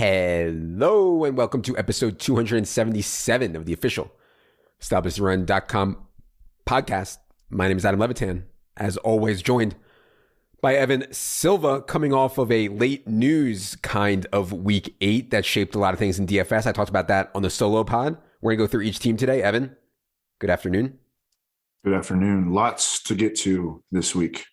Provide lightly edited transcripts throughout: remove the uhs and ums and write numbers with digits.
Hello and welcome to episode 277 of the official StopThisRun.com podcast. My name is Adam Levitan, as always joined by Evan Silva, coming off of a late news kind of week 8 that shaped a lot of things in DFS. I talked about that on the solo pod. We're going to go through each team today. Evan, good afternoon. Good afternoon. Lots to get to this week.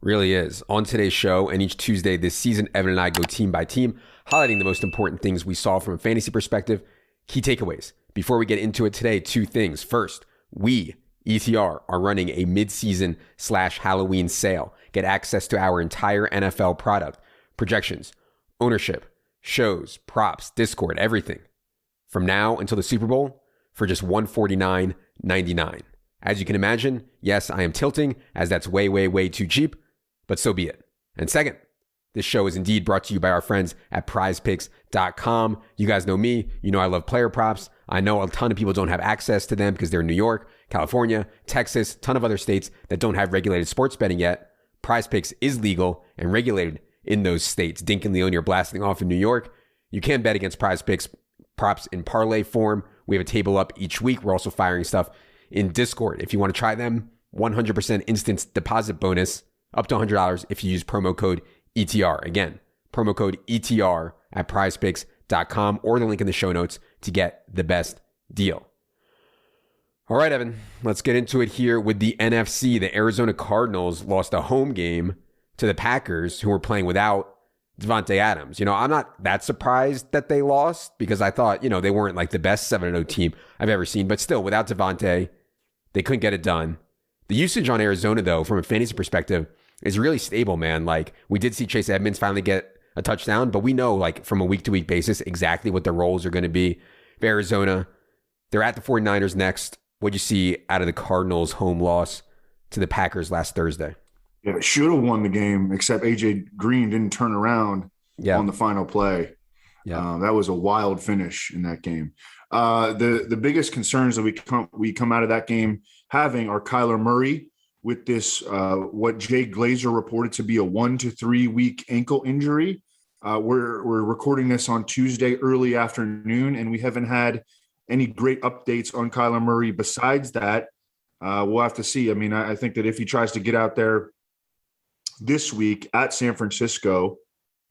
Really is. On today's show and each Tuesday this season, Evan and I go team by team, highlighting the most important things we saw from a fantasy perspective, key takeaways. Before we get into it today, two things. First, we, ETR, are running a mid-season / Halloween sale. Get access to our entire NFL product, projections, ownership, shows, props, Discord, everything. From now until the Super Bowl for just $149.99. As you can imagine, yes, I am tilting, as that's way, way, way too cheap, but so be it. And second, this show is indeed brought to you by our friends at PrizePicks.com. You guys know me. You know I love player props. I know a ton of people don't have access to them because they're in New York, California, Texas, a ton of other states that don't have regulated sports betting yet. PrizePicks is legal and regulated in those states. Dink and Leone are blasting off in New York. You can bet against PrizePicks props in parlay form. We have a table up each week. We're also firing stuff in Discord. If you want to try them, 100% instant deposit bonus up to $100 if you use promo code ETR. Again, promo code ETR at prizepicks.com or the link in the show notes to get the best deal. All right, Evan, let's get into it here with the NFC. The Arizona Cardinals lost a home game to the Packers, who were playing without Davante Adams. You know, I'm not that surprised that they lost because I thought, they weren't like the best 7-0 team I've ever seen. But still, without Davante, they couldn't get it done. The usage on Arizona, though, from a fantasy perspective, is really stable, man. Like, we did see Chase Edmonds finally get a touchdown, but we know, like, from a week-to-week basis, exactly what their roles are going to be. For Arizona, they're at the 49ers next. What'd you see out of the Cardinals' home loss to the Packers last Thursday? Yeah, should have won the game, except A.J. Green didn't turn around on the final play. Yeah, that was a wild finish in that game. The biggest concerns that we come out of that game having are Kyler Murray with this, what Jay Glazer reported to be a 1 to 3 week ankle injury. We're recording this on Tuesday early afternoon, and we haven't had any great updates on Kyler Murray besides that. We'll have to see. I mean, I think that if he tries to get out there this week at San Francisco,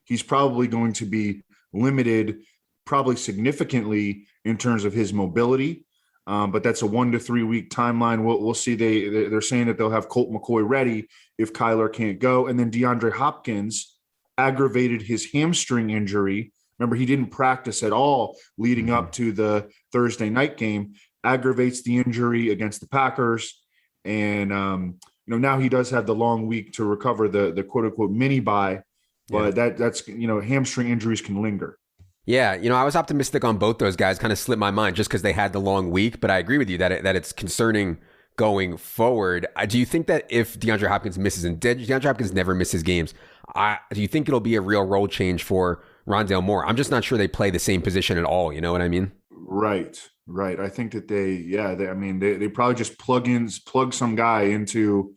he's probably going to be limited, probably significantly in terms of his mobility. But that's a 1 to 3 week timeline. We'll see. They're saying that they'll have Colt McCoy ready if Kyler can't go. And then DeAndre Hopkins aggravated his hamstring injury. Remember, he didn't practice at all leading up to the Thursday night game. Aggravates the injury against the Packers. And, now he does have the long week to recover the quote unquote mini bye. But that's hamstring injuries can linger. Yeah, I was optimistic on both those guys. Kind of slipped my mind just because they had the long week. But I agree with you that it's concerning going forward. Do you think that if DeAndre Hopkins misses, and DeAndre Hopkins never misses games, do you think it'll be a real role change for Rondale Moore? I'm just not sure they play the same position at all. You know what I mean? Right. I think that they probably just plug some guy into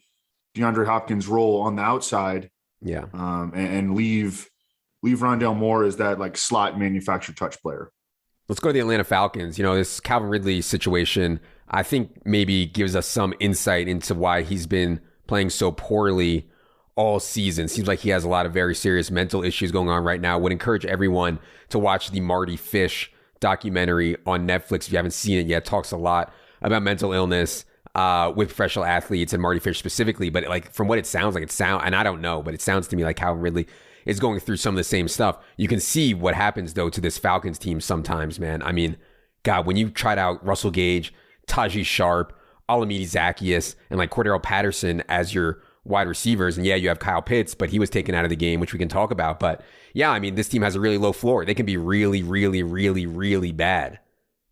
DeAndre Hopkins' role on the outside. Yeah. And leave Rondale Moore as that like slot manufactured touch player. Let's go to the Atlanta Falcons. This Calvin Ridley situation, I think maybe gives us some insight into why he's been playing so poorly all season. Seems like he has a lot of very serious mental issues going on right now. Would encourage everyone to watch the Marty Fish documentary on Netflix if you haven't seen it yet. Talks a lot about mental illness with professional athletes and Marty Fish specifically. But like from what it sounds like, and I don't know, but it sounds to me like Calvin Ridley is going through some of the same stuff. You can see what happens, though, to this Falcons team sometimes, man. I mean, God, when you tried out Russell Gage, Taji Sharp, Olamide Zaccheaus, and like Cordero Patterson as your wide receivers, and yeah, you have Kyle Pitts, but he was taken out of the game, which we can talk about. But yeah, I mean, this team has a really low floor. They can be really, really, really, really bad.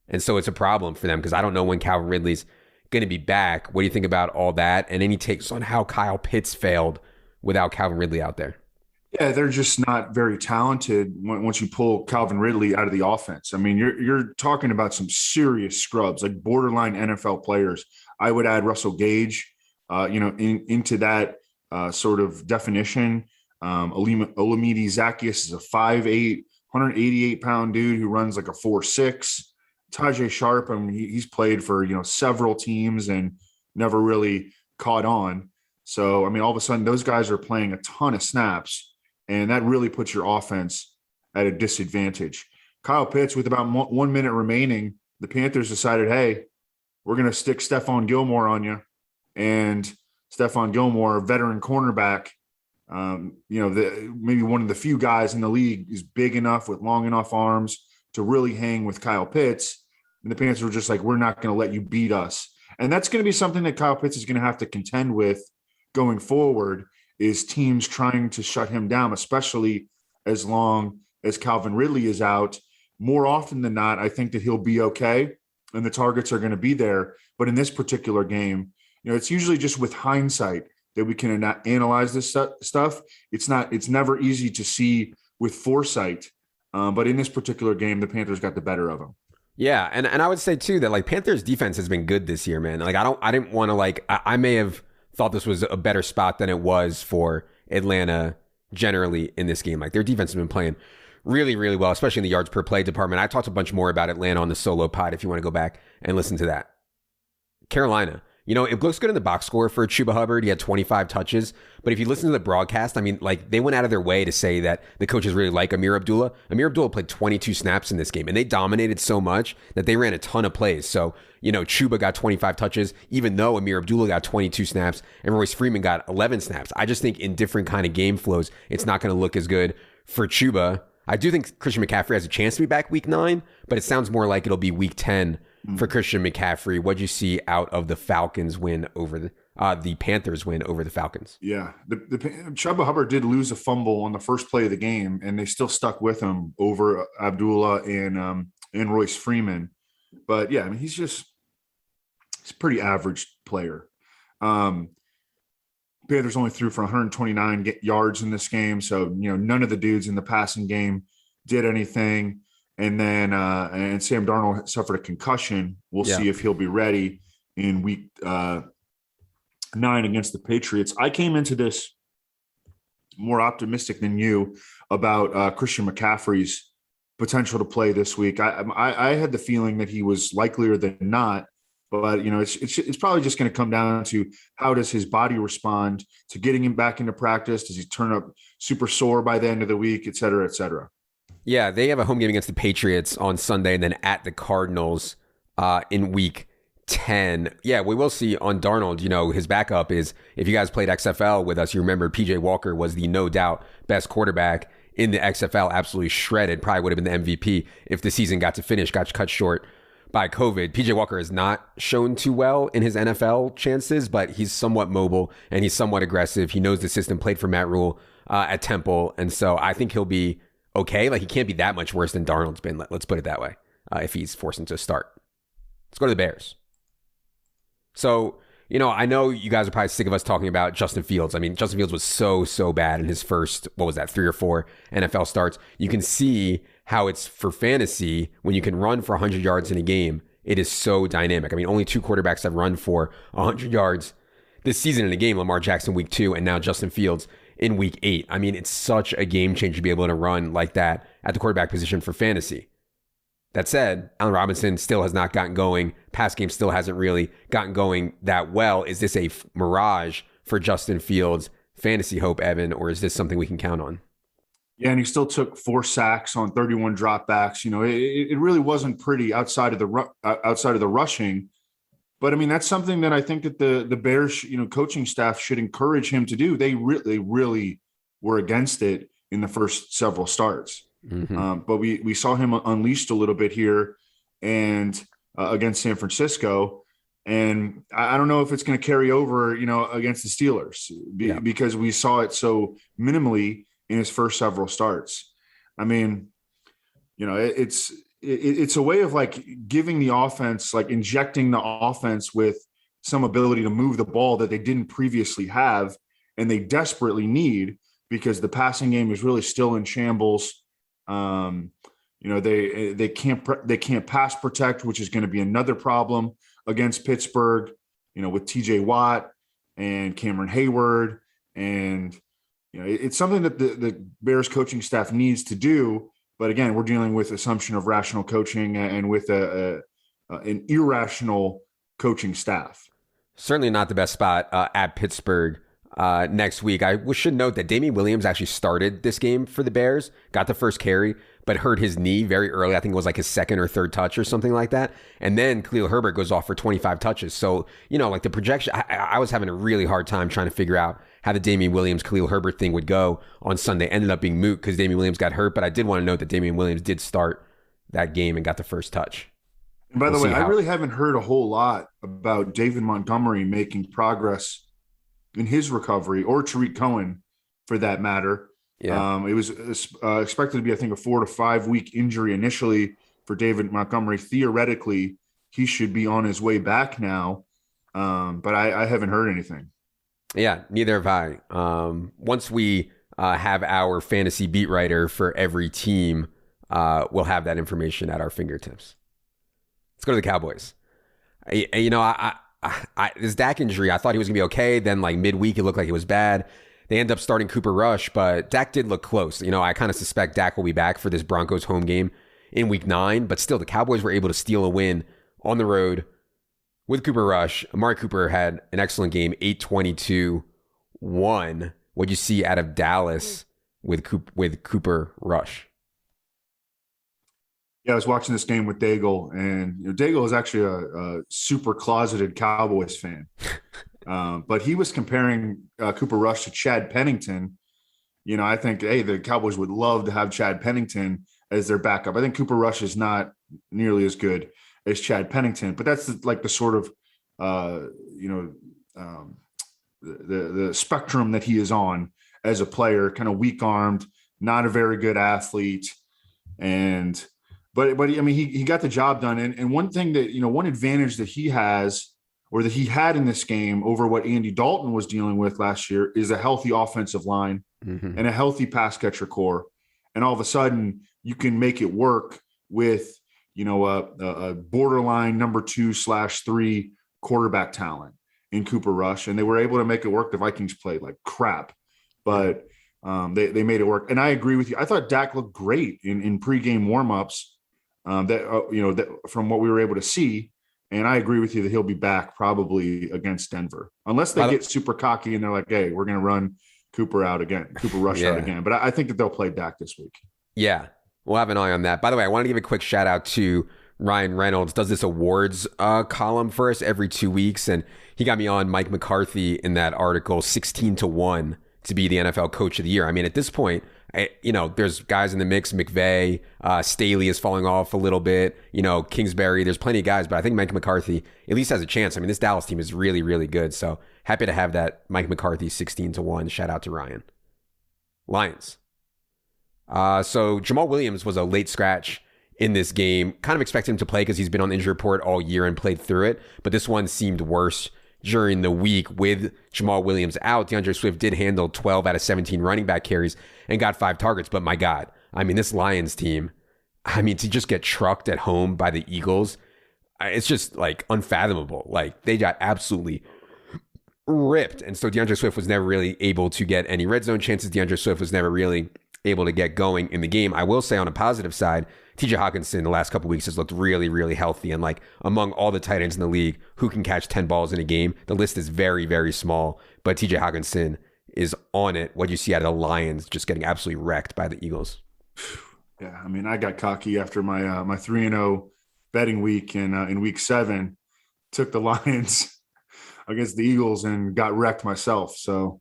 And so it's a problem for them because I don't know when Calvin Ridley's going to be back. What do you think about all that? And any takes on how Kyle Pitts failed without Calvin Ridley out there? Yeah, they're just not very talented once you pull Calvin Ridley out of the offense. I mean, you're talking about some serious scrubs, like borderline NFL players. I would add Russell Gage, into that sort of definition. Olamide Zaccheaus is a 5'8", 188-pound dude who runs like a 4.6. Tajay Sharp, I mean, he's played for, several teams and never really caught on. So, I mean, all of a sudden those guys are playing a ton of snaps, and that really puts your offense at a disadvantage. Kyle Pitts, with about 1 minute remaining, the Panthers decided, hey, we're going to stick Stephon Gilmore on you. And Stephon Gilmore, veteran cornerback, maybe one of the few guys in the league, is big enough with long enough arms to really hang with Kyle Pitts. And the Panthers were just like, we're not going to let you beat us. And that's going to be something that Kyle Pitts is going to have to contend with going forward, is teams trying to shut him down, especially as long as Calvin Ridley is out. More often than not, I think that he'll be okay and the targets are going to be there. But in this particular game, it's usually just with hindsight that we can analyze this stuff. It's never easy to see with foresight. But in this particular game, the Panthers got the better of them. Yeah, and I would say too that like Panthers defense has been good this year, man. Like I didn't want to I may have thought this was a better spot than it was for Atlanta generally in this game. Like their defense has been playing really, really well, especially in the yards per play department. I talked a bunch more about Atlanta on the solo pod if you want to go back and listen to that. Carolina. It looks good in the box score for Chuba Hubbard. He had 25 touches. But if you listen to the broadcast, I mean, like they went out of their way to say that the coaches really like Amir Abdullah. Amir Abdullah played 22 snaps in this game, and they dominated so much that they ran a ton of plays. So, Chuba got 25 touches, even though Amir Abdullah got 22 snaps and Royce Freeman got 11 snaps. I just think in different kind of game flows, it's not going to look as good for Chuba. I do think Christian McCaffrey has a chance to be back week 9, but it sounds more like it'll be week 10 for Christian McCaffrey. What'd you see out of the Falcons win over the Panthers win over the Falcons? Yeah, the Chuba Hubbard did lose a fumble on the first play of the game, and they still stuck with him over Abdullah and Royce Freeman. But yeah, I mean, he's a pretty average player. Panthers only threw for 129 yards in this game, so none of the dudes in the passing game did anything. And then and Sam Darnold suffered a concussion. We'll see if he'll be ready in week 9 against the Patriots. I came into this more optimistic than you about Christian McCaffrey's potential to play this week. I had the feeling that he was likelier than not, but it's probably just going to come down to how does his body respond to getting him back into practice? Does he turn up super sore by the end of the week, et cetera, et cetera? Yeah, they have a home game against the Patriots on Sunday and then at the Cardinals in week 10. Yeah, we will see on Darnold. His backup is, if you guys played XFL with us, you remember PJ Walker was the no doubt best quarterback in the XFL, absolutely shredded, probably would have been the MVP if the season got cut short by COVID. PJ Walker has not shown too well in his NFL chances, but he's somewhat mobile and he's somewhat aggressive. He knows the system, played for Matt Rule at Temple, and so I think he'll be okay. Like, he can't be that much worse than Darnold's been. Let's put it that way. If he's forced into a start. Let's go to the Bears. So, I know you guys are probably sick of us talking about Justin Fields. I mean, Justin Fields was so bad in his first, 3 or 4 NFL starts. You can see how it's for fantasy when you can run for 100 yards in a game. It is so dynamic. I mean, only 2 quarterbacks have run for 100 yards this season in a game. Lamar Jackson week 2 and now Justin Fields in week 8. I mean, it's such a game changer to be able to run like that at the quarterback position for fantasy. That said, Allen Robinson still has not gotten going. Pass game still hasn't really gotten going that well. Is this a mirage for Justin Fields' fantasy hope, Evan, or is this something we can count on? Yeah, and he still took 4 sacks on 31 dropbacks. It really wasn't pretty outside of the rushing. But I mean, that's something that I think that the Bears, coaching staff should encourage him to do. They really were against it in the first several starts. Mm-hmm. But we saw him unleashed a little bit here and against San Francisco. And I don't know if it's going to carry over, against the Steelers because we saw it so minimally in his first several starts. I mean, it's a way of like giving the offense, like injecting the offense with some ability to move the ball that they didn't previously have and they desperately need because the passing game is really still in shambles. They can't pass protect, which is going to be another problem against Pittsburgh, with TJ Watt and Cameron Hayward. And, it's something that the Bears coaching staff needs to do, But again, we're dealing with assumption of rational coaching and with an irrational coaching staff. Certainly not the best spot at Pittsburgh next week. I should note that Damian Williams actually started this game for the Bears, got the first carry, but hurt his knee very early. I think it was like his second or third touch or something like that. And then Khalil Herbert goes off for 25 touches. So, like the projection, I was having a really hard time trying to figure out how the Damian Williams, Khalil Herbert thing would go on Sunday. Ended up being moot because Damian Williams got hurt. But I did want to note that Damian Williams did start that game and got the first touch. And by the way, I really haven't heard a whole lot about David Montgomery making progress in his recovery, or Tariq Cohen for that matter. Yeah. It was expected to be, I think, a 4 to 5 week injury initially for David Montgomery. Theoretically, he should be on his way back now, but I haven't heard anything. Yeah, neither have I. Once we have our fantasy beat writer for every team, we'll have that information at our fingertips. Let's go to the Cowboys. This Dak injury, I thought he was going to be okay. Then like midweek, it looked like it was bad. They end up starting Cooper Rush, but Dak did look close. I kind of suspect Dak will be back for this Broncos home game in week 9, but still the Cowboys were able to steal a win on the road with Cooper Rush. Amari Cooper had an excellent game, 822-1. What'd you see out of Dallas with Cooper Rush? Yeah, I was watching this game with Daigle, and Daigle is actually a super closeted Cowboys fan. But he was comparing Cooper Rush to Chad Pennington. I think, the Cowboys would love to have Chad Pennington as their backup. I think Cooper Rush is not nearly as good as Chad Pennington, but that's like the sort of, the spectrum that he is on as a player, kind of weak-armed, not a very good athlete. But he got the job done. And one thing that, one advantage that he has, or that he had in this game over what Andy Dalton was dealing with last year, is a healthy offensive line and a healthy pass catcher core. And all of a sudden you can make it work with, a borderline number 2/3 quarterback talent in Cooper Rush. And they were able to make it work. The Vikings played like crap, but they made it work. And I agree with you. I thought Dak looked great in pregame warmups that from what we were able to see. And I agree with you that he'll be back probably against Denver, unless they get super cocky and they're like, hey, we're going to run Cooper Rush out again. But I think that they'll play Dak this week. Yeah, we'll have an eye on that. By the way, I want to give a quick shout out to Ryan Reynolds. Does this awards column for us every 2 weeks. And he got me on Mike McCarthy in that article, 16-1 to be the NFL Coach of the Year. I mean, at this point, there's guys in the mix. McVay, Staley is falling off a little bit. Kingsbury. There's plenty of guys, but I think Mike McCarthy at least has a chance. I mean, this Dallas team is really, really good. So happy to have that Mike McCarthy 16-1. Shout out to Ryan. Lions. So Jamal Williams was a late scratch in this game. Kind of expected him to play because he's been on the injury report all year and played through it. But this one seemed worse during the week with Jamal Williams out. DeAndre Swift did handle 12 out of 17 running back carries and got 5 targets. But my God, this Lions team, to just get trucked at home by the Eagles, it's just like unfathomable. Like they got absolutely ripped. And so DeAndre Swift was never really able to get any red zone chances. DeAndre Swift was never really able to get going in the game. I will say on a positive side, TJ Hawkinson the last couple of weeks has looked really, really healthy. And like among all the tight ends in the league who can catch 10 balls in a game, the list is very, very small. But TJ Hawkinson is on it. What do you see out of the Lions just getting absolutely wrecked by the Eagles? Yeah, I got cocky after my 3-0 betting week in week 7. Took the Lions against the Eagles and got wrecked myself. So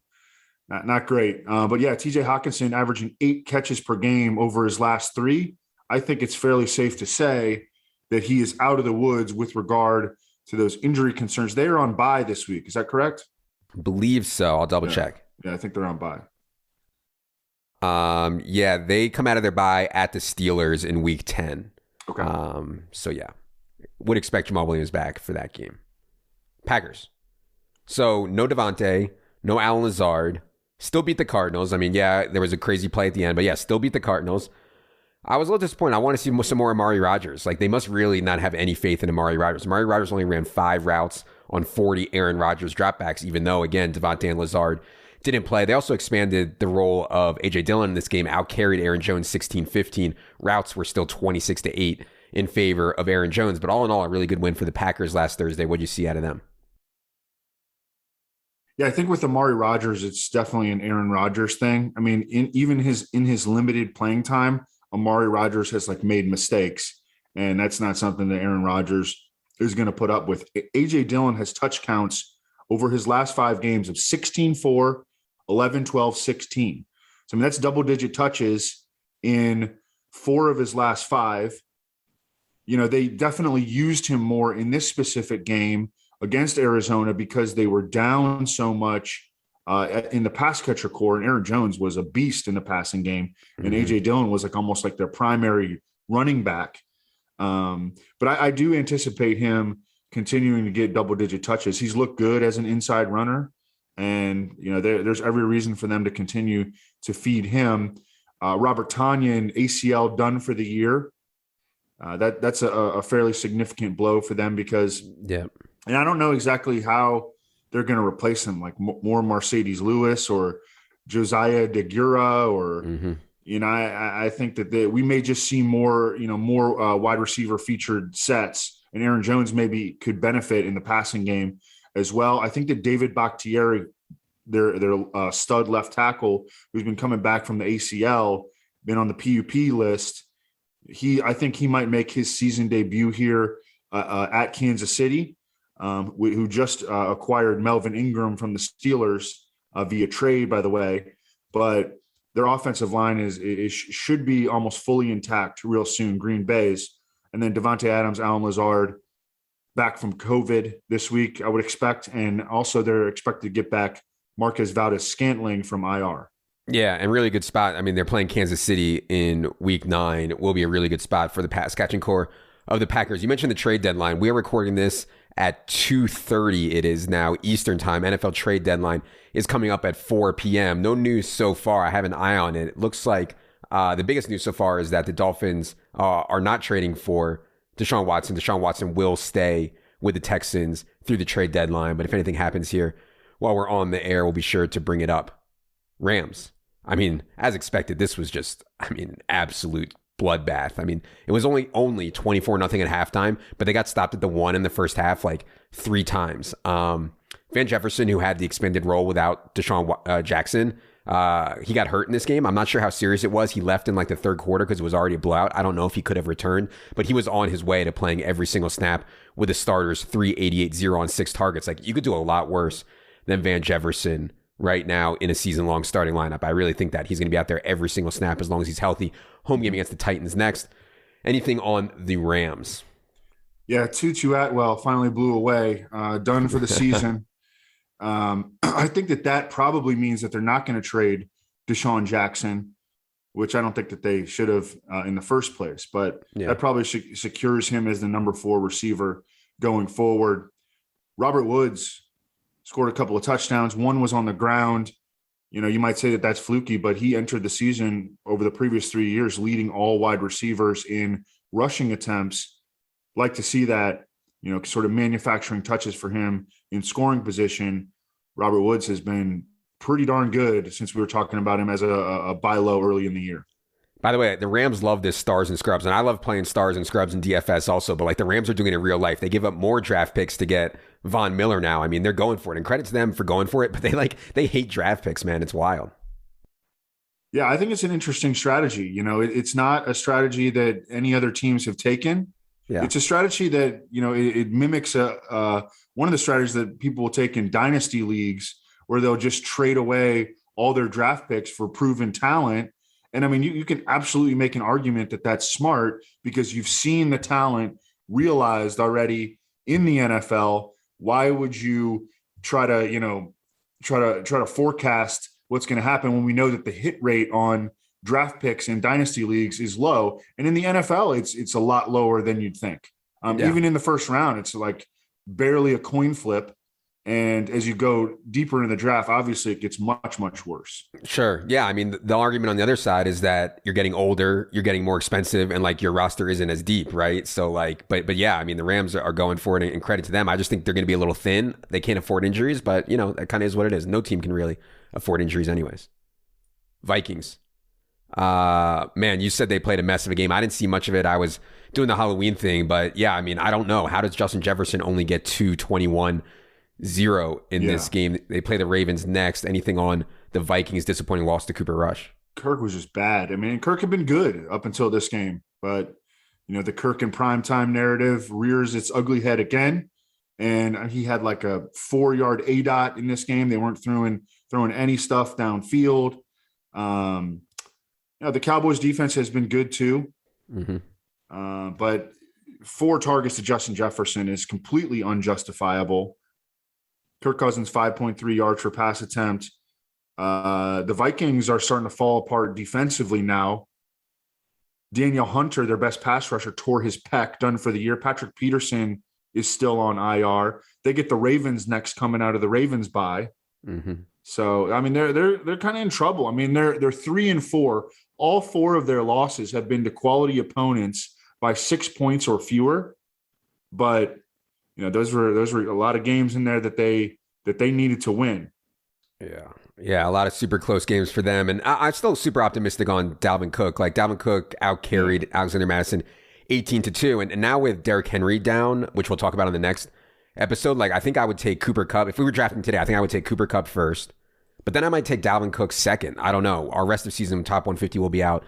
not great. But yeah, TJ Hawkinson averaging 8 catches per game over his last 3. I think it's fairly safe to say that he is out of the woods with regard to those injury concerns. They are on bye this week. Is that correct? I believe so. I'll double check. Yeah, I think they're on bye. Yeah, they come out of their bye at the Steelers in week 10. Okay. So yeah, would expect Jamal Williams back for that game. Packers. So no Devontae, no Allen Lazard. Still beat the Cardinals. There was a crazy play at the end, but yeah, still beat the Cardinals. I was a little disappointed. I want to see some more Amari Rodgers. Like, they must really not have any faith in Amari Rodgers. Amari Rodgers only ran 5 routes on 40 Aaron Rodgers dropbacks, even though, again, Devontae and Lazard didn't play. They also expanded the role of A.J. Dillon in this game, out-carried Aaron Jones 16-15. Routes were still 26-8 in favor of Aaron Jones. But all in all, a really good win for the Packers last Thursday. What did you see out of them? Yeah, I think with Amari Rodgers, it's definitely an Aaron Rodgers thing. I mean, in his limited playing time, Amari Rodgers has made mistakes, and that's not something that Aaron Rodgers is going to put up with. A.J. Dillon has touch counts over his last 5 games of 16-4, 11, 12, 16. So, I mean, that's double-digit touches in 4 of his last 5. They definitely used him more in this specific game against Arizona because they were down so much in the pass catcher core, and Aaron Jones was a beast in the passing game, and A.J. Dillon was almost like their primary running back. But I do anticipate him continuing to get double-digit touches. He's looked good as an inside runner, and there's every reason for them to continue to feed him. Robert Tonyan, ACL done for the year. That's a fairly significant blow for them because and I don't know exactly how they're going to replace him, like more Mercedes Lewis or Josiah DeGura or I think that we may just see more wide receiver featured sets, and Aaron Jones maybe could benefit in the passing game as well. I think that David Bakhtiari, their stud left tackle, who's been coming back from the ACL, been on the PUP list. I think he might make his season debut here at Kansas City, who just acquired Melvin Ingram from the Steelers via trade, by the way. But their offensive line should be almost fully intact real soon, Green Bay's. And then Devontae Adams, Alan Lazard, back from COVID this week, I would expect. And also they're expected to get back Marquez Valdez-Scantling from IR. Yeah, and really good spot. I mean, they're playing Kansas City in week 9. It will be a really good spot for the pass catching core of the Packers. You mentioned the trade deadline. We are recording this at 2:30. It is now Eastern time. NFL trade deadline is coming up at 4 p.m. No news so far. I have an eye on it. It looks like the biggest news so far is that the Dolphins are not trading for Deshaun Watson. Deshaun Watson will stay with the Texans through the trade deadline. But if anything happens here while we're on the air, we'll be sure to bring it up. Rams. I mean, as expected, this was just, absolute bloodbath. I mean, it was only 24-0 at halftime, but they got stopped at the 1 in the first half 3 times. Van Jefferson, who had the expanded role without Deshaun Jackson, he got hurt in this game. I'm not sure how serious it was. He left in the 3rd quarter because it was already a blowout. I don't know if he could have returned, but he was on his way to playing every single snap with the starters, 388-0 on 6 targets. You could do a lot worse than Van Jefferson right now in a season-long starting lineup. I really think that he's going to be out there every single snap as long as he's healthy. Home game against the Titans next. Anything on the Rams? Yeah, Tutu Atwell finally blew away, done for the season. I think that probably means that they're not going to trade Deshaun Jackson, which I don't think that they should have in the first place. But that probably secures him as the number 4 receiver going forward. Robert Woods scored a couple of touchdowns. One was on the ground. You might say that that's fluky, but he entered the season over the previous 3 years leading all wide receivers in rushing attempts. Like to see that, sort of manufacturing touches for him in scoring position. Robert Woods has been pretty darn good since we were talking about him as a buy low early in the year. By the way, the Rams love this stars and scrubs, and I love playing stars and scrubs in DFS also, but the Rams are doing it in real life. They give up more draft picks to get Von Miller now. I mean, they're going for it, and credit to them for going for it, but they hate draft picks, man. It's wild. Yeah, I think it's an interesting strategy. It's not a strategy that any other teams have taken. Yeah. It's a strategy that, it mimics one of the strategies that people will take in dynasty leagues where they'll just trade away all their draft picks for proven talent. And I mean, you can absolutely make an argument that that's smart because you've seen the talent realized already in the NFL. Why would you try to forecast what's going to happen when we know that the hit rate on draft picks in dynasty leagues is low? And in the NFL, it's a lot lower than you'd think. Even in the first round, it's barely a coin flip. And as you go deeper in the draft, obviously it gets much, much worse. Sure. Yeah. I mean, the argument on the other side is that you're getting older, you're getting more expensive, and your roster isn't as deep, right? So but yeah, I mean, the Rams are going for it, and credit to them. I just think they're going to be a little thin. They can't afford injuries, but that kind of is what it is. No team can really afford injuries anyways. Vikings. Man, you said they played a mess of a game. I didn't see much of it. I was doing the Halloween thing, but yeah, I mean, I don't know. How does Justin Jefferson only get 221-0 in this game? They play the Ravens next. Anything on the Vikings' disappointing loss to Cooper Rush? Kirk was just bad. I mean, Kirk had been good up until this game, but the Kirk in primetime narrative rears its ugly head again. And he had like a 4-yard ADOT in this game. They weren't throwing any stuff downfield. The Cowboys defense has been good too. But 4 targets to Justin Jefferson is completely unjustifiable. Kirk Cousins, 5.3 yards per pass attempt. The Vikings are starting to fall apart defensively now. Daniel Hunter, their best pass rusher, tore his pec, done for the year. Patrick Peterson is still on IR. They get the Ravens next coming out of the Ravens bye. So, I mean, they're kind of in trouble. I mean, they're 3-4. All 4 of their losses have been to quality opponents by 6 points or fewer. But, those were a lot of games in there that they needed to win. Yeah, a lot of super close games for them. And I'm still super optimistic on Dalvin Cook. Like, Dalvin Cook out-carried Alexander Madison 18-2. And now with Derrick Henry down, which we'll talk about in the next episode, like, I think I would take Cooper Kupp. If we were drafting today, I think I would take Cooper Kupp first. But then I might take Dalvin Cook second. I don't know. Our rest of season top 150 will be out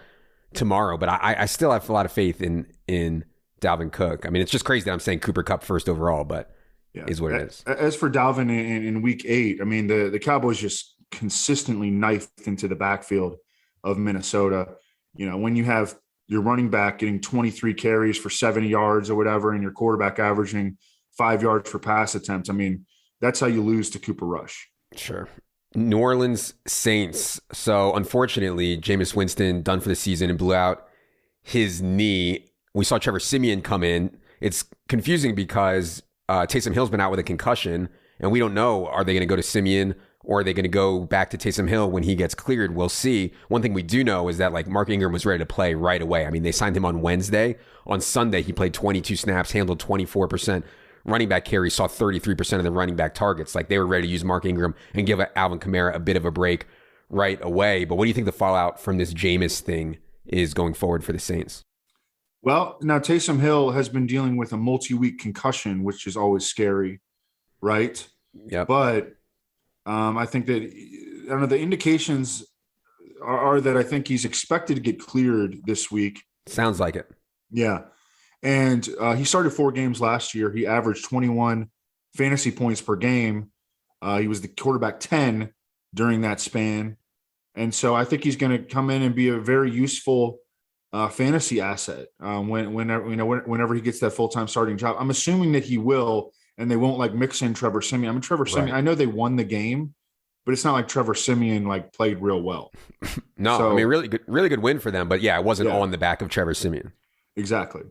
tomorrow. But I still have a lot of faith in Dalvin Cook. I mean, it's just crazy that I'm saying Cooper Kupp first overall, but is what it is. As for Dalvin in week 8, I mean, the Cowboys just consistently knifed into the backfield of Minnesota. When you have your running back getting 23 carries for 70 yards or whatever, and your quarterback averaging 5 yards per pass attempt, I mean, that's how you lose to Cooper Rush. Sure. New Orleans Saints. So unfortunately, Jameis Winston done for the season and blew out his knee. We saw Trevor Siemian come in. It's confusing because Taysom Hill's been out with a concussion, and we don't know, are they going to go to Siemian or are they going to go back to Taysom Hill when he gets cleared? We'll see. One thing we do know is that like Mark Ingram was ready to play right away. I mean, they signed him on Wednesday. On Sunday, he played 22 snaps, handled 24% running back carries, saw 33% of the running back targets. Like, they were ready to use Mark Ingram and give Alvin Kamara a bit of a break right away. But what do you think the fallout from this Jameis thing is going forward for the Saints? Well, now Taysom Hill has been dealing with a multi-week concussion, which is always scary, right? Yeah. But I think that, I don't know, the indications are that I think he's expected to get cleared this week. Sounds like it. Yeah. And he started 4 games last year. He averaged 21 fantasy points per game. He was the quarterback 10 during that span. And so I think he's going to come in and be a very useful fantasy asset whenever he gets that full-time starting job. I'm assuming that he will, and they won't like mix in Trevor Siemian. I mean, Trevor Siemian, I know they won the game, but it's not like Trevor Siemian like played real well. No, so, I mean, really good win for them. But yeah, it wasn't all on the back of Trevor Siemian. Exactly.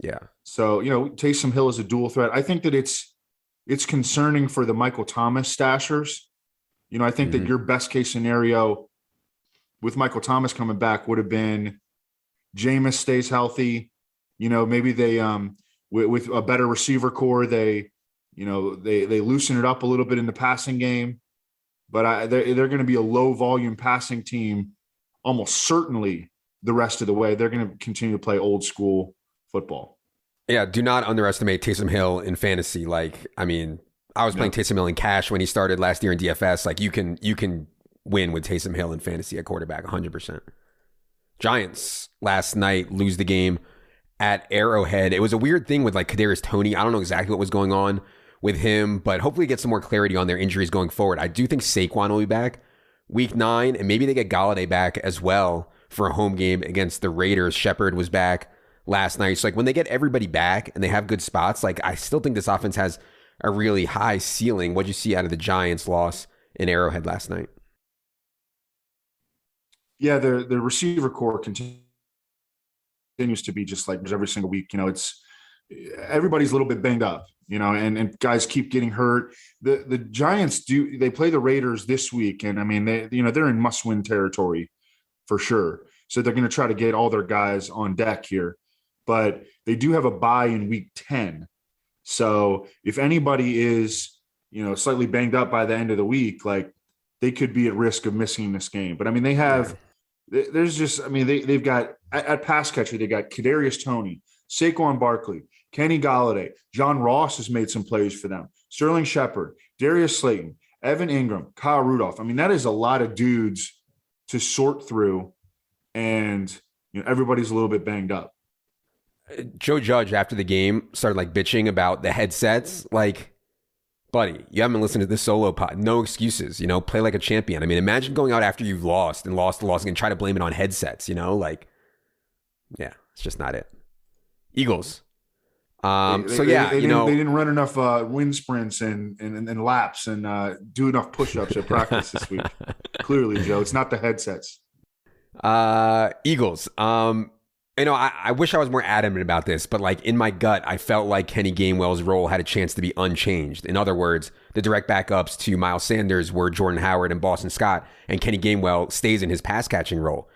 Yeah. So, Taysom Hill is a dual threat. I think that it's concerning for the Michael Thomas stashers. I think that your best case scenario with Michael Thomas coming back would have been Jameis stays healthy. Maybe they with a better receiver core, they loosen it up a little bit in the passing game. But they're going to be a low volume passing team almost certainly the rest of the way. They're going to continue to play old school football. Yeah, do not underestimate Taysom Hill in fantasy. Like, I mean, I was playing Taysom Hill in cash when he started last year in DFS. Like, you can win with Taysom Hill in fantasy at quarterback 100%. Giants last night lose the game at Arrowhead. It was a weird thing with like Kadarius Toney. I don't know exactly what was going on with him, but hopefully get some more clarity on their injuries going forward. I do think Saquon will be back week 9, and maybe they get Galladay back as well for a home game against the Raiders. Shepard was back last night. So like when they get everybody back and they have good spots, like I still think this offense has a really high ceiling. What'd you see out of the Giants' loss in Arrowhead last night? Yeah, the receiver core continues to be just like every single week. It's everybody's a little bit banged up, and guys keep getting hurt. The Giants they play the Raiders this week, and I mean they're in must-win territory for sure. So they're going to try to get all their guys on deck here, but they do have a bye in week 10. So if anybody is slightly banged up by the end of the week, like they could be at risk of missing this game. But I mean, they have there's just I mean they've got at pass catcher they got Kadarius Toney, Saquon Barkley, Kenny Golladay, John Ross has made some plays for them, Sterling Shepard, Darius Slayton, Evan Ingram, Kyle Rudolph. I mean, that is a lot of dudes to sort through, and everybody's a little bit banged up. Joe Judge after the game started like bitching about the headsets. Like, buddy, you haven't listened to this solo pod. No excuses, play like a champion. I mean, imagine going out after you've lost and try to blame it on headsets, like, yeah, it's just not it. Eagles. They didn't run enough wind sprints and laps and do enough push-ups at practice this week. Clearly, Joe, it's not the headsets. Eagles. I wish I was more adamant about this, but like in my gut, I felt like Kenny Gainwell's role had a chance to be unchanged. In other words, the direct backups to Miles Sanders were Jordan Howard and Boston Scott, and Kenny Gainwell stays in his pass catching role.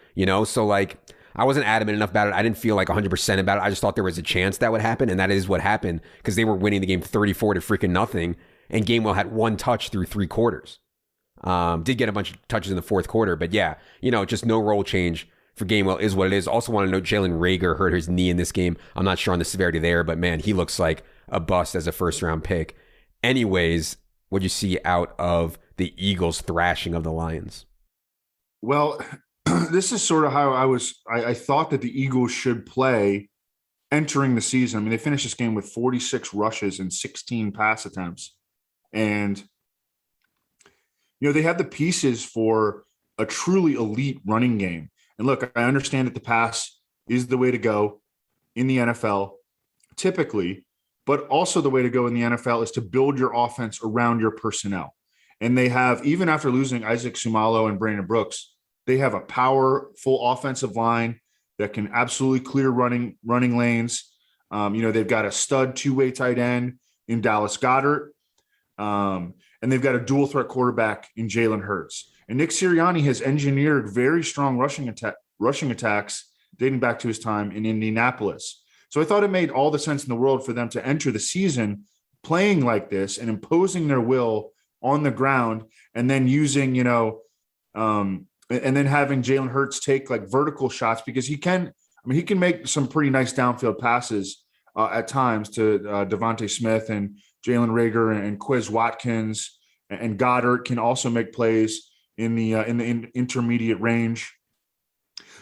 So like I wasn't adamant enough about it. I didn't feel like 100% about it. I just thought there was a chance that would happen, and that is what happened because they were winning the game 34 to freaking nothing, and Gainwell had one touch through 3 quarters. Did get a bunch of touches in the fourth quarter, but yeah, just no role change for Gainwell is what it is. Also want to note Jalen Reagor hurt his knee in this game. I'm not sure on the severity there, but man, he looks like a bust as a first round pick. Anyways, what'd you see out of the Eagles thrashing of the Lions? Well, this is sort of how I thought that the Eagles should play entering the season. I mean, they finished this game with 46 rushes and 16 pass attempts. And, they have the pieces for a truly elite running game. And look, I understand that the pass is the way to go in the NFL typically, but also the way to go in the NFL is to build your offense around your personnel. And they have, even after losing Isaac Sumalo and Brandon Brooks, they have a powerful offensive line that can absolutely clear running lanes. They've got a stud 2-way tight end in Dallas Goedert. And they've got a dual threat quarterback in Jalen Hurts. And Nick Sirianni has engineered very strong rushing attacks dating back to his time in Indianapolis. So I thought it made all the sense in the world for them to enter the season playing like this and imposing their will on the ground, and then using, and then having Jalen Hurts take like vertical shots because he can make some pretty nice downfield passes at times to Devontae Smith and Jalen Reagor and Quez Watkins, and Goddard can also make plays in the intermediate range.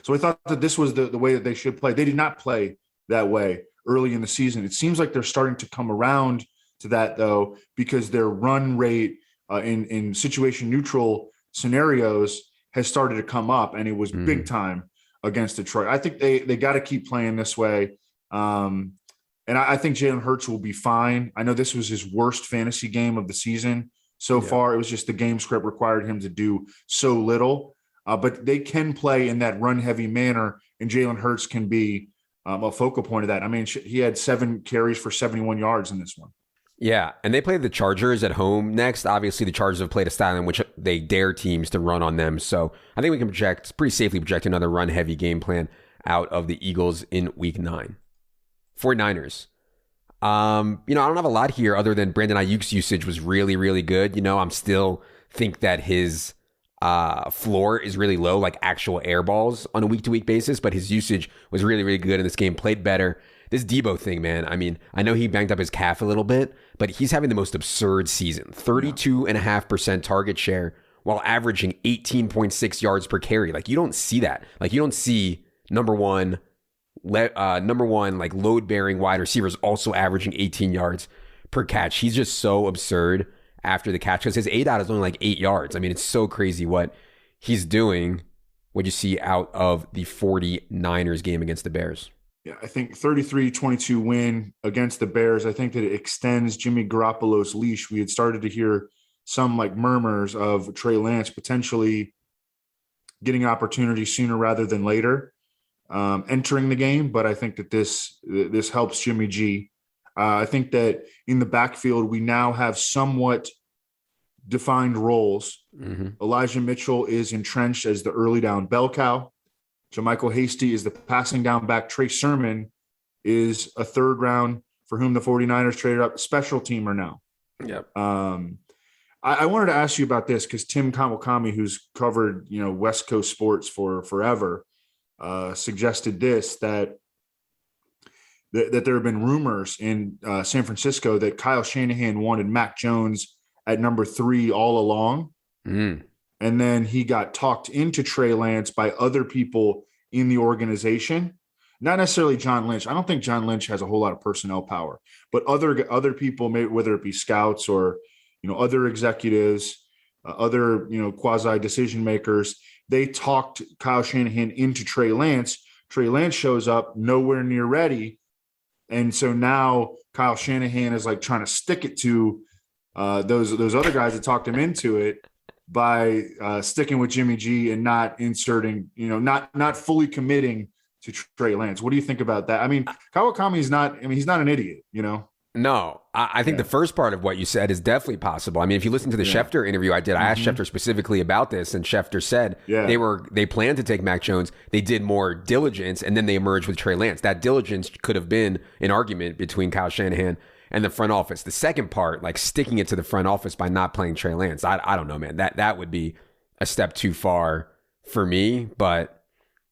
So I thought that this was the way that they should play. They did not play that way early in the season. It seems like they're starting to come around to that, though, because their run rate in situation neutral scenarios has started to come up, and it was big time against Detroit. I think they got to keep playing this way. And I think Jalen Hurts will be fine. I know this was his worst fantasy game of the season so far. It was just the game script required him to do so little. But they can play in that run-heavy manner, and Jalen Hurts can be a focal point of that. I mean, he had 7 carries for 71 yards in this one. Yeah, and they play the Chargers at home next. Obviously, the Chargers have played a style in which they dare teams to run on them. So I think we can pretty safely project another run-heavy game plan out of the Eagles in Week 9. 49ers. I don't have a lot here other than Brandon Ayuk's usage was really, really good. I'm still think that his floor is really low, like actual air balls on a week-to-week basis, but his usage was really, really good in this game, played better. This Debo thing, man, I mean, I know he banged up his calf a little bit, but he's having the most absurd season. 32.5% target share while averaging 18.6 yards per carry. Like, you don't see that. Like, you don't see number one, like load-bearing wide receivers also averaging 18 yards per catch. He's just so absurd after the catch because his ADOT is only like 8 yards. I mean, it's so crazy what he's doing. What you see out of the 49ers game against the Bears? Yeah, I think 33-22 win against the Bears. I think that it extends Jimmy Garoppolo's leash. We had started to hear some like murmurs of Trey Lance potentially getting an opportunity sooner rather than later. Entering the game, but I think that this helps Jimmy G. I think that in the backfield, we now have somewhat defined roles. Elijah Mitchell is entrenched as the early down bell cow. Jermichael Hasty is the passing down back. Trey Sermon is a third round for whom the 49ers traded up special teamer now. Yep. I wanted to ask you about this because Tim Kawakami, who's covered, West Coast sports for forever, suggested this, that there have been rumors in San Francisco that Kyle Shanahan wanted Mac Jones at number 3 all along. Mm. And then he got talked into Trey Lance by other people in the organization. Not necessarily John Lynch. I don't think John Lynch has a whole lot of personnel power, but other people, maybe whether it be scouts or, other executives, other, quasi decision makers, they talked Kyle Shanahan into Trey Lance. Trey Lance shows up nowhere near ready. And so now Kyle Shanahan is like trying to stick it to those other guys that talked him into it by sticking with Jimmy G and not inserting, not fully committing to Trey Lance. What do you think about that? I mean, Kawakami is not, he's not an idiot, No, I think the first part of what you said is definitely possible. I mean, if you listen to the Schefter interview I did, I asked Schefter specifically about this, and Schefter said they planned to take Mac Jones. They did more diligence, and then they emerged with Trey Lance. That diligence could have been an argument between Kyle Shanahan and the front office. The second part, like sticking it to the front office by not playing Trey Lance, I don't know, man. That would be a step too far for me. But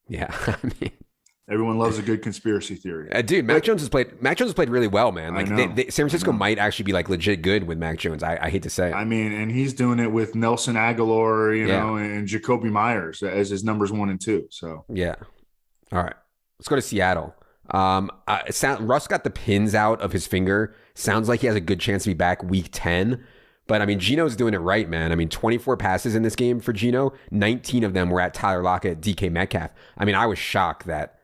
yeah, I mean, everyone loves a good conspiracy theory. Dude, Mac Jones has played really well, man. Like San Francisco might actually be like legit good with Mac Jones. I hate to say it. I mean, and he's doing it with Nelson Aguilar, and Jacoby Myers as his numbers 1 and 2. So yeah. All right, let's go to Seattle. Russ got the pins out of his finger. Sounds like he has a good chance to be back week 10. But I mean, Geno's doing it right, man. I mean, 24 passes in this game for Geno. 19 of them were at Tyler Lockett, DK Metcalf. I mean, I was shocked that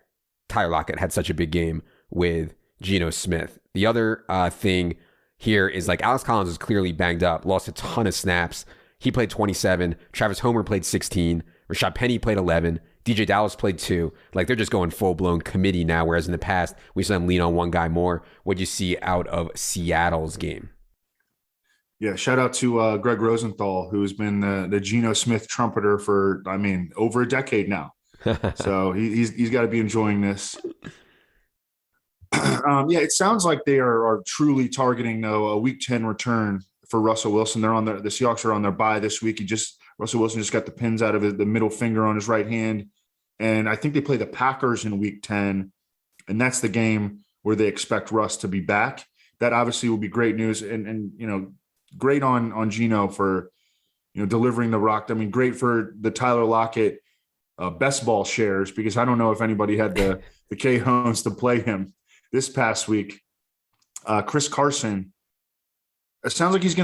Tyler Lockett had such a big game with Geno Smith. The other thing here is like Alex Collins is clearly banged up, lost a ton of snaps. He played 27. Travis Homer played 16. Rashad Penny played 11. DJ Dallas played 2. Like, they're just going full-blown committee now, whereas in the past, we saw them lean on one guy more. What'd you see out of Seattle's game? Yeah, shout out to Greg Rosenthal, who's been the Geno Smith trumpeter for, over a decade now. So he's got to be enjoying this. It sounds like they are truly targeting, though, a Week 10 return for Russell Wilson. The Seahawks are on their bye this week. Russell Wilson just got the pins out of the middle finger on his right hand. And I think they play the Packers in Week 10. And that's the game where they expect Russ to be back. That obviously will be great news. And great on Geno for, delivering the rock. I mean, great for the Tyler Lockett best ball shares, because I don't know if anybody had the Cajones to play him this past week. Chris Carson, it sounds like he's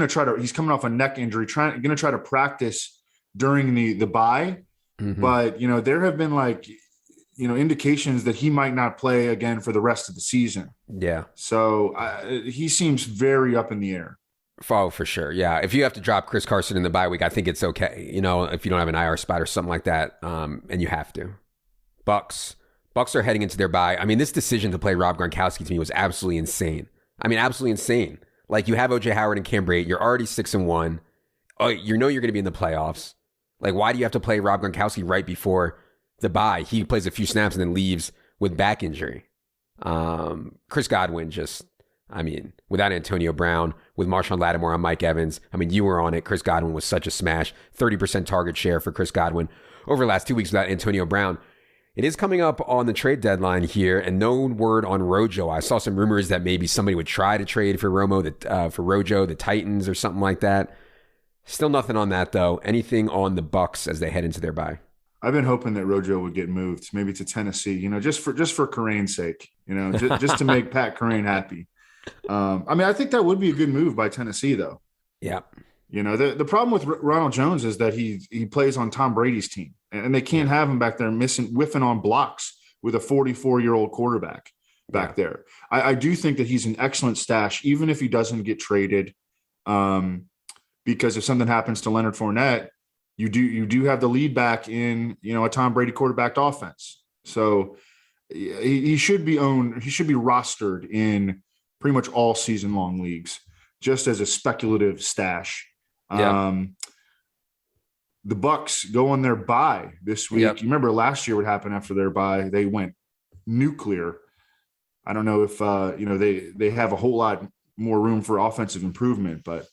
coming off a neck injury, going to try to practice during the bye. Mm-hmm. But, there have been indications that he might not play again for the rest of the season. Yeah. So he seems very up in the air. Oh, for sure. Yeah. If you have to drop Chris Carson in the bye week, I think it's okay. If you don't have an IR spot or something like that, and you have to. Bucks are heading into their bye. I mean, this decision to play Rob Gronkowski to me was absolutely insane. I mean, absolutely insane. Like, you have OJ Howard and Cam Brate. You're already 6-1. Oh, you're going to be in the playoffs. Like, why do you have to play Rob Gronkowski right before the bye? He plays a few snaps and then leaves with back injury. Chris Godwin without Antonio Brown, with Marshawn Lattimore on Mike Evans. I mean, you were on it. Chris Godwin was such a smash. 30% target share for Chris Godwin over the last 2 weeks without Antonio Brown. It is coming up on the trade deadline here, and no word on Rojo. I saw some rumors that maybe somebody would try to trade for Rojo, the Titans or something like that. Still nothing on that, though. Anything on the Bucks as they head into their bye? I've been hoping that Rojo would get moved, maybe to Tennessee, just for Kerrane's sake, just to make Pat Kerrane happy. I think that would be a good move by Tennessee, though. Yeah. The problem with Ronald Jones is that he plays on Tom Brady's team, and they can't have him back there whiffing on blocks with a 44-year-old quarterback back there. I do think that he's an excellent stash, even if he doesn't get traded, because if something happens to Leonard Fournette, you do have the lead back in, a Tom Brady quarterbacked offense. So he should be owned. He should be rostered in pretty much all season long leagues, just as a speculative stash. Yeah. The Bucks go on their bye this week. Yep. You remember last year what happened after their bye? They went nuclear. I don't know if they have a whole lot more room for offensive improvement, but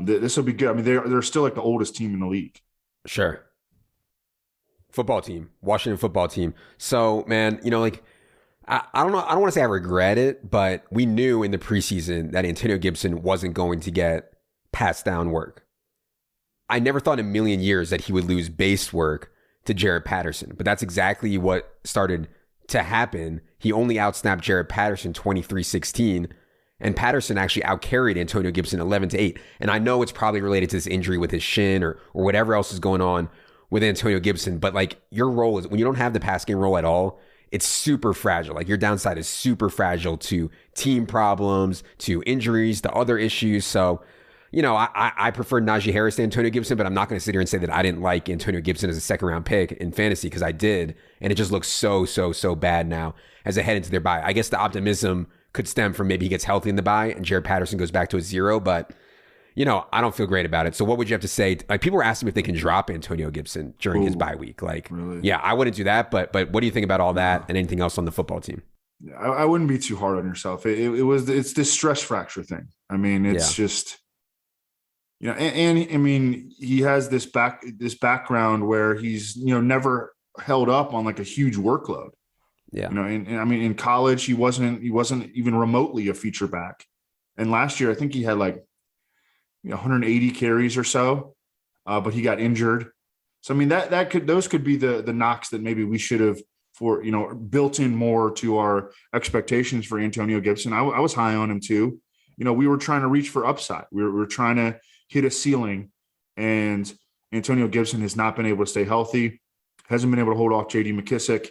This will be good. I mean, they're still like the oldest team in the league. Sure. Football team, Washington football team. So, man, like I don't know. I don't want to say I regret it, but we knew in the preseason that Antonio Gibson wasn't going to get pass down work. I never thought in a million years that he would lose base work to Jared Patterson, but that's exactly what started to happen. He only outsnapped Jared Patterson 23-16, and Patterson actually outcarried Antonio Gibson 11-8. And I know it's probably related to this injury with his shin or whatever else is going on with Antonio Gibson, but like your role is when you don't have the pass game role at all, it's super fragile. Like your downside is super fragile to team problems, to injuries, to other issues. So, I prefer Najee Harris to Antonio Gibson, but I'm not going to sit here and say that I didn't like Antonio Gibson as a second round pick in fantasy because I did. And it just looks so bad now as they head into their bye. I guess the optimism could stem from maybe he gets healthy in the bye and Jared Patterson goes back to a 0, but I don't feel great about it. So what would you have to say? Like people were asking me if they can drop Antonio Gibson during his bye week. Like, really? Yeah, I wouldn't do that. But what do you think about all that and anything else on the football team? I wouldn't be too hard on yourself. It's this stress fracture thing. I mean, it's just, and I mean, he has this background where he's, never held up on like a huge workload. Yeah. And I mean, in college, he wasn't even remotely a feature back. And last year, I think he had like 180 carries or so, but he got injured. So I mean those could be the knocks that maybe we should have built in more to our expectations for Antonio Gibson. I was high on him too. We were trying to reach for upside. We were trying to hit a ceiling, and Antonio Gibson has not been able to stay healthy, hasn't been able to hold off J.D. McKissick,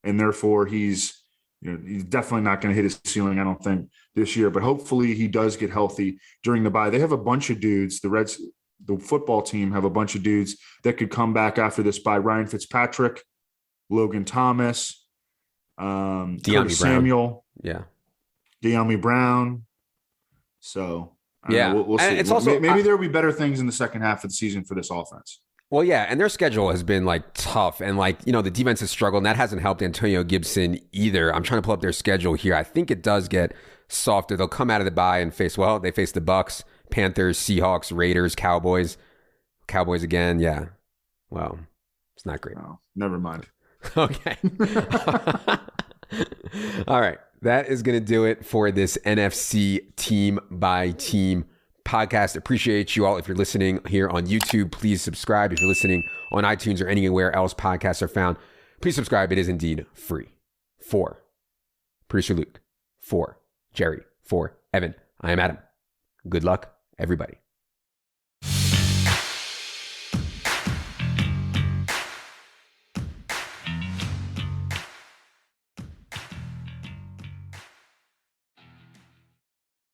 and therefore he's definitely not going to hit his ceiling, I don't think, this year. But hopefully he does get healthy during the bye. They have a bunch of dudes. The football team have a bunch of dudes that could come back after this bye. Ryan Fitzpatrick, Logan Thomas, Curtis Samuel, De'Ami Brown. So we'll see. And it's also maybe there will be better things in the second half of the season for this offense. Well, yeah, and their schedule has been like tough, and like the defense has struggled, and that hasn't helped Antonio Gibson either. I'm trying to pull up their schedule here. I think it does get softer. They'll come out of the bye and face they face the Bucks, Panthers, Seahawks, Raiders, Cowboys again. Yeah, well, it's not great. No, never mind. Okay. All right, that is going to do it for this NFC team by team podcast. Appreciate you all. If you're listening here on YouTube, please subscribe. If you're listening on iTunes or anywhere else podcasts are found, please subscribe. It is indeed free. For producer Luke, for Jerry, for Evan, I am Adam. Good luck, everybody.